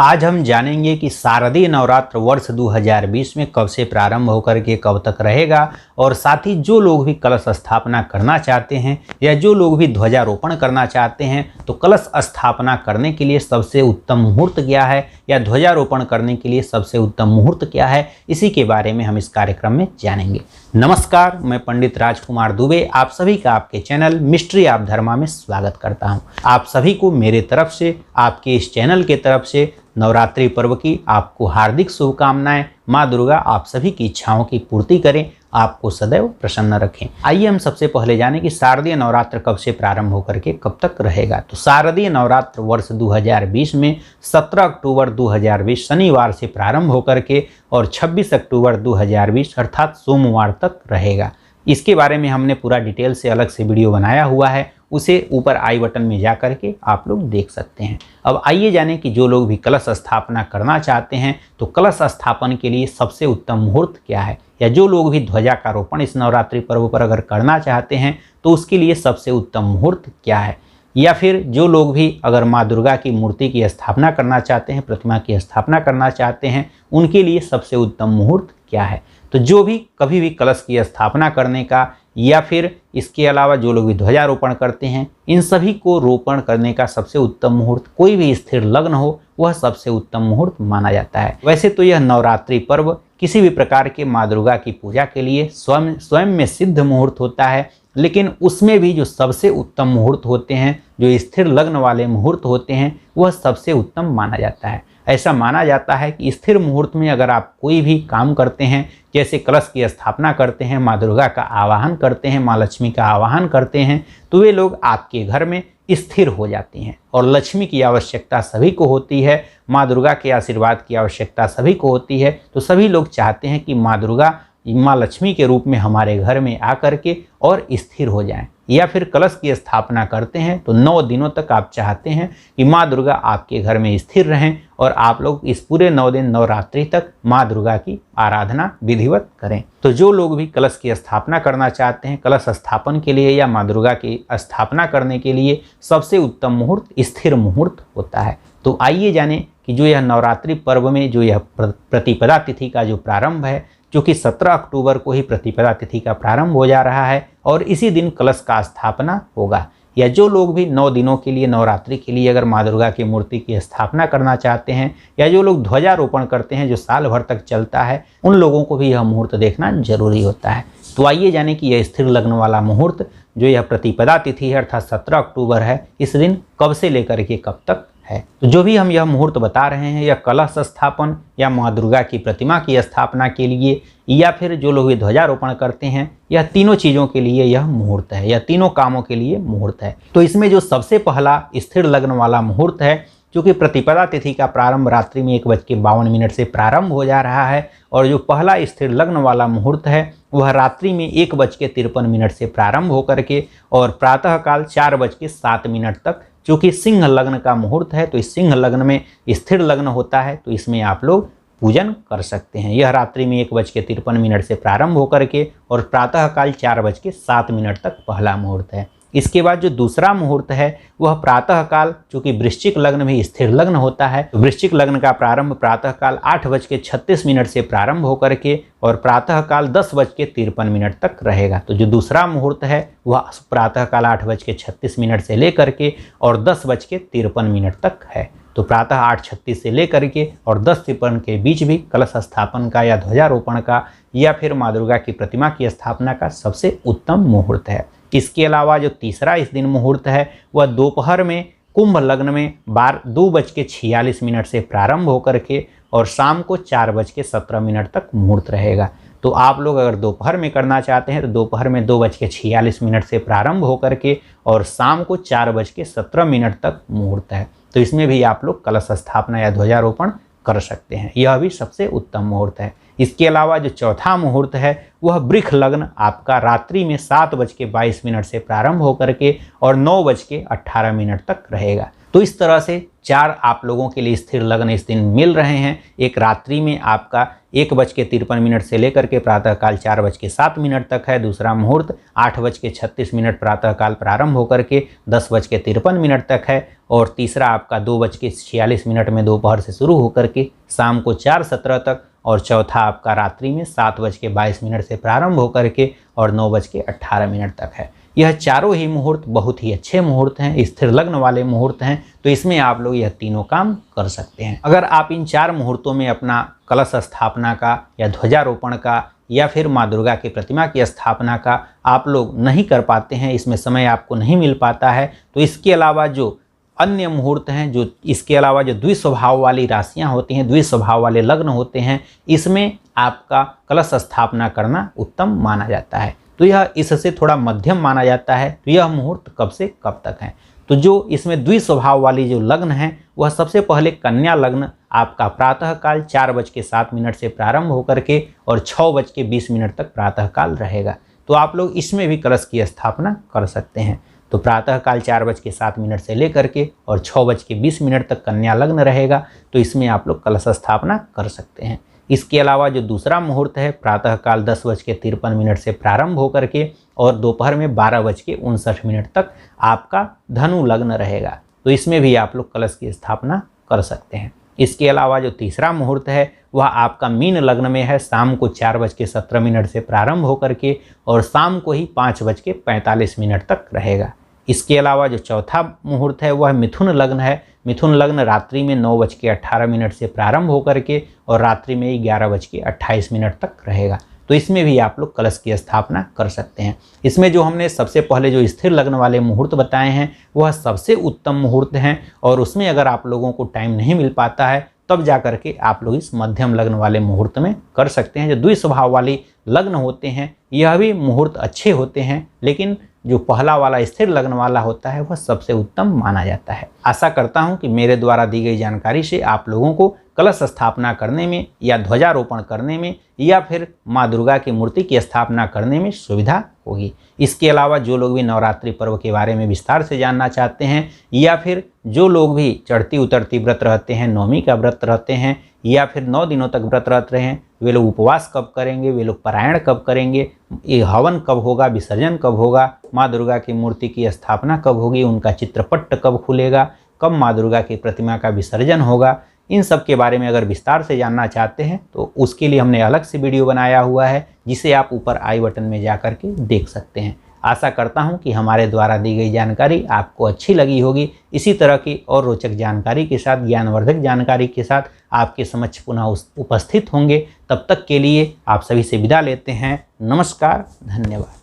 आज हम जानेंगे कि शारदीय नवरात्र वर्ष 2020 में कब से प्रारंभ होकर के कब तक रहेगा और साथ ही जो लोग भी कलश स्थापना करना चाहते हैं या जो लोग भी ध्वजारोपण करना चाहते हैं तो कलश स्थापना करने के लिए सबसे उत्तम मुहूर्त क्या है या ध्वजारोपण करने के लिए सबसे उत्तम मुहूर्त क्या है, इसी के बारे में हम इस कार्यक्रम में जानेंगे। नमस्कार, मैं पंडित राजकुमार दुबे आप सभी का आपके चैनल मिस्ट्री ऑफ धर्मा में स्वागत करता हूं। आप सभी को मेरे तरफ से, आपके इस चैनल के तरफ से नवरात्रि पर्व की आपको हार्दिक शुभकामनाएं। माँ दुर्गा आप सभी की इच्छाओं की पूर्ति करें, आपको सदैव प्रसन्न रखें। आइए हम सबसे पहले जानें कि शारदीय नवरात्र कब से प्रारंभ होकर के कब तक रहेगा। तो शारदीय नवरात्र वर्ष 2020 में 17 अक्टूबर 2020 शनिवार से प्रारंभ होकर के और 26 अक्टूबर 2020 अर्थात सोमवार तक रहेगा। इसके बारे में हमने पूरा डिटेल से अलग से वीडियो बनाया हुआ है, उसे ऊपर आई बटन में जा करके आप लोग देख सकते हैं। अब आइए जानें कि जो लोग भी कलश स्थापना करना चाहते हैं तो कलश स्थापन के लिए सबसे उत्तम मुहूर्त क्या है, या जो लोग भी ध्वजा का रोपण इस नवरात्रि पर्व पर अगर करना चाहते हैं तो उसके लिए सबसे उत्तम मुहूर्त क्या है, या फिर जो लोग भी अगर माँ दुर्गा की मूर्ति की स्थापना करना चाहते हैं, प्रतिमा की स्थापना करना चाहते हैं, उनके लिए सबसे उत्तम मुहूर्त क्या है। तो जो भी कभी भी कलश की स्थापना करने का या फिर इसके अलावा जो लोग भी ध्वजारोपण करते हैं, इन सभी को रोपण करने का सबसे उत्तम मुहूर्त कोई भी स्थिर लग्न हो वह सबसे उत्तम मुहूर्त माना जाता है। वैसे तो यह नवरात्रि पर्व किसी भी प्रकार के माँ दुर्गा की पूजा के लिए स्वयं में सिद्ध मुहूर्त होता है, लेकिन उसमें भी जो सबसे उत्तम मुहूर्त होते हैं, जो स्थिर लग्न वाले मुहूर्त होते हैं, वह सबसे उत्तम माना जाता है। ऐसा माना जाता है कि स्थिर मुहूर्त में अगर आप कोई भी काम करते हैं, जैसे कलश की स्थापना करते हैं, माँ दुर्गा का आवाहन करते हैं, माँ लक्ष्मी का आवाहन करते हैं, तो वे लोग आपके घर में स्थिर हो जाती हैं। और लक्ष्मी की आवश्यकता सभी को होती है, माँ दुर्गा के आशीर्वाद की आवश्यकता सभी को होती है। तो सभी लोग चाहते हैं कि माँ दुर्गा माँ लक्ष्मी के रूप में हमारे घर में आकर के और स्थिर हो जाएं। या फिर कलश की स्थापना करते हैं तो 9 दिनों तक आप चाहते हैं कि माँ दुर्गा आपके घर में स्थिर रहें और आप लोग इस पूरे 9 दिन नवरात्रि तक माँ दुर्गा की आराधना विधिवत करें। तो जो लोग भी कलश की स्थापना करना चाहते हैं, कलश स्थापन के लिए या माँ दुर्गा की स्थापना करने के लिए सबसे उत्तम मुहूर्त स्थिर मुहूर्त होता है। तो आइए जानें कि जो यह नवरात्रि पर्व में जो यह प्रतिपदा तिथि का जो प्रारंभ है, जो कि 17 अक्टूबर को ही प्रतिपदा तिथि का प्रारंभ हो जा रहा है और इसी दिन कलश का स्थापना होगा। या जो लोग भी 9 दिनों के लिए नवरात्रि के लिए अगर माँ दुर्गा की मूर्ति की स्थापना करना चाहते हैं, या जो लोग ध्वजारोपण करते हैं जो साल भर तक चलता है, उन लोगों को भी यह मुहूर्त देखना जरूरी होता है। तो आइए जाने कि यह स्थिर लग्न वाला मुहूर्त जो यह प्रतिपदा तिथि है अर्थात 17 अक्टूबर है, इस दिन कब से लेकर के कब तक है। तो जो भी हम यह मुहूर्त बता रहे हैं, या कलश स्थापन या माँ दुर्गा की प्रतिमा की स्थापना के लिए या फिर जो लोग ध्वजारोपण करते हैं, यह तीनों चीज़ों के लिए यह मुहूर्त है, या तीनों कामों के लिए मुहूर्त है। तो इसमें जो सबसे पहला स्थिर लग्न वाला मुहूर्त है, क्योंकि प्रतिपदा तिथि का प्रारंभ रात्रि में 1:52 से प्रारंभ हो जा रहा है, और जो पहला स्थिर लग्न वाला मुहूर्त है वह रात्रि में 1:53 से प्रारंभ होकर के और प्रातःकाल 4:07 तक, चूँकि सिंह लग्न का मुहूर्त है तो इस सिंह लग्न में स्थिर लग्न होता है, तो इसमें आप लोग पूजन कर सकते हैं। यह रात्रि में 1:53 से प्रारंभ होकर के और प्रातःकाल 4:07 तक पहला मुहूर्त है। इसके बाद जो दूसरा मुहूर्त है वह प्रातःकाल, चूँकि वृश्चिक लग्न में स्थिर लग्न होता है, तो वृश्चिक लग्न का प्रारंभ प्रातःकाल 8:36 से प्रारंभ होकर के और प्रातःकाल 10:53 तक रहेगा। तो जो दूसरा मुहूर्त है वह प्रातःकाल 8:36 से लेकर के और 10:53 तक है। तो प्रातः 8:36 से लेकर के और 10:53 के बीच भी कलश स्थापन का या ध्वजारोपण का या फिर माँ दुर्गा की प्रतिमा की स्थापना का सबसे उत्तम मुहूर्त है। इसके अलावा जो तीसरा इस दिन मुहूर्त है वह दोपहर में कुंभ लग्न में 2:46 से प्रारंभ होकर के और शाम को 4:17 तक मुहूर्त रहेगा। तो आप लोग अगर दोपहर में करना चाहते हैं तो दोपहर में 2:46 से प्रारंभ होकर के और शाम को 4:17 तक मुहूर्त है। तो इसमें भी आप लोग कलश स्थापना या ध्वजारोपण कर सकते हैं, यह भी सबसे उत्तम मुहूर्त है। इसके अलावा जो चौथा मुहूर्त है वह वृष लग्न आपका रात्रि में 7:22 से प्रारंभ होकर के और 9:18 तक रहेगा। तो इस तरह से 4 आप लोगों के लिए स्थिर लग्न इस दिन मिल रहे हैं। एक रात्रि में आपका 1:53 से लेकर के प्रातःकाल 4:07 तक है। दूसरा मुहूर्त 8:36 प्रातःकाल प्रारंभ होकर के 10:53 तक है। और तीसरा आपका 2:46 में दोपहर से शुरू होकर के शाम को 4:17 तक। और चौथा आपका रात्रि में 7:22 से प्रारंभ होकर के और 9:18 तक है। यह चारों ही मुहूर्त बहुत ही अच्छे मुहूर्त हैं, स्थिर लग्न वाले मुहूर्त हैं। तो इसमें आप लोग यह तीनों काम कर सकते हैं। अगर आप इन 4 मुहूर्तों में अपना कलश स्थापना का या ध्वजारोपण का या फिर माँ दुर्गा की प्रतिमा की स्थापना का आप लोग नहीं कर पाते हैं, इसमें समय आपको नहीं मिल पाता है, तो इसके अलावा जो अन्य मुहूर्त हैं, जो इसके अलावा जो द्विस्वभाव वाली राशियां होती हैं, द्विस्वभाव वाले लग्न होते हैं, इसमें आपका कलश स्थापना करना उत्तम माना जाता है। तो यह इससे थोड़ा मध्यम माना जाता है। तो यह मुहूर्त कब से कब तक है? तो जो इसमें द्विस्वभाव वाली जो लग्न है वह सबसे पहले कन्या लग्न आपका प्रातःकाल 4:07 से प्रारंभ होकर के और 6:20 तक प्रातःकाल रहेगा। तो आप लोग इसमें भी कलश की स्थापना कर सकते हैं। तो प्रातःकाल 4:07 से लेकर के और 6:20 तक कन्या लग्न रहेगा। तो इसमें आप लोग कलश स्थापना कर सकते हैं। इसके अलावा जो दूसरा मुहूर्त है प्रातःकाल 10:53 से प्रारंभ होकर के और दोपहर में 12:59 तक आपका धनु लग्न रहेगा। तो इसमें भी आप लोग कलश की स्थापना कर सकते हैं। इसके अलावा जो तीसरा मुहूर्त है वह आपका मीन लग्न में है। शाम को 4:17 से प्रारंभ होकर के और शाम को ही 5:45 तक रहेगा। इसके अलावा जो चौथा मुहूर्त है वह मिथुन लग्न है। मिथुन लग्न रात्रि में 9:18 से प्रारंभ होकर के और रात्रि में 11:28 तक रहेगा। तो इसमें भी आप लोग कलश की स्थापना कर सकते हैं। इसमें जो हमने सबसे पहले जो स्थिर लग्न वाले मुहूर्त बताए हैं वह सबसे उत्तम मुहूर्त हैं। और उसमें अगर आप लोगों को टाइम नहीं मिल पाता है तब जा कर के आप लोग इस मध्यम लग्न वाले मुहूर्त में कर सकते हैं। जो द्विस्वभाव वाली लग्न होते हैं यह भी मुहूर्त अच्छे होते हैं, लेकिन जो पहला वाला स्थिर लग्न वाला होता है वह सबसे उत्तम माना जाता है। आशा करता हूं कि मेरे द्वारा दी गई जानकारी से आप लोगों को कलश स्थापना करने में या ध्वजारोपण करने में या फिर माँ दुर्गा की मूर्ति की स्थापना करने में सुविधा होगी। इसके अलावा जो लोग भी नवरात्रि पर्व के बारे में विस्तार से जानना चाहते हैं या फिर जो लोग भी चढ़ती उतरती व्रत रहते हैं, नवमी का व्रत रहते हैं या फिर 9 दिनों तक व्रत रहते हैं, वे लोग उपवास कब करेंगे, वे लोग पारायण कब करेंगे, ये हवन कब होगा, विसर्जन कब होगा, माँ दुर्गा की मूर्ति की स्थापना कब होगी, उनका चित्रपट कब खुलेगा, कब माँ दुर्गा की प्रतिमा का विसर्जन होगा, इन सब के बारे में अगर विस्तार से जानना चाहते हैं तो उसके लिए हमने अलग से वीडियो बनाया हुआ है, जिसे आप ऊपर आई बटन में जा कर के देख सकते हैं। आशा करता हूं कि हमारे द्वारा दी गई जानकारी आपको अच्छी लगी होगी। इसी तरह की और रोचक जानकारी के साथ, ज्ञानवर्धक जानकारी के साथ आपके समक्ष पुनः उपस्थित होंगे। तब तक के लिए आप सभी से विदा लेते हैं। नमस्कार, धन्यवाद।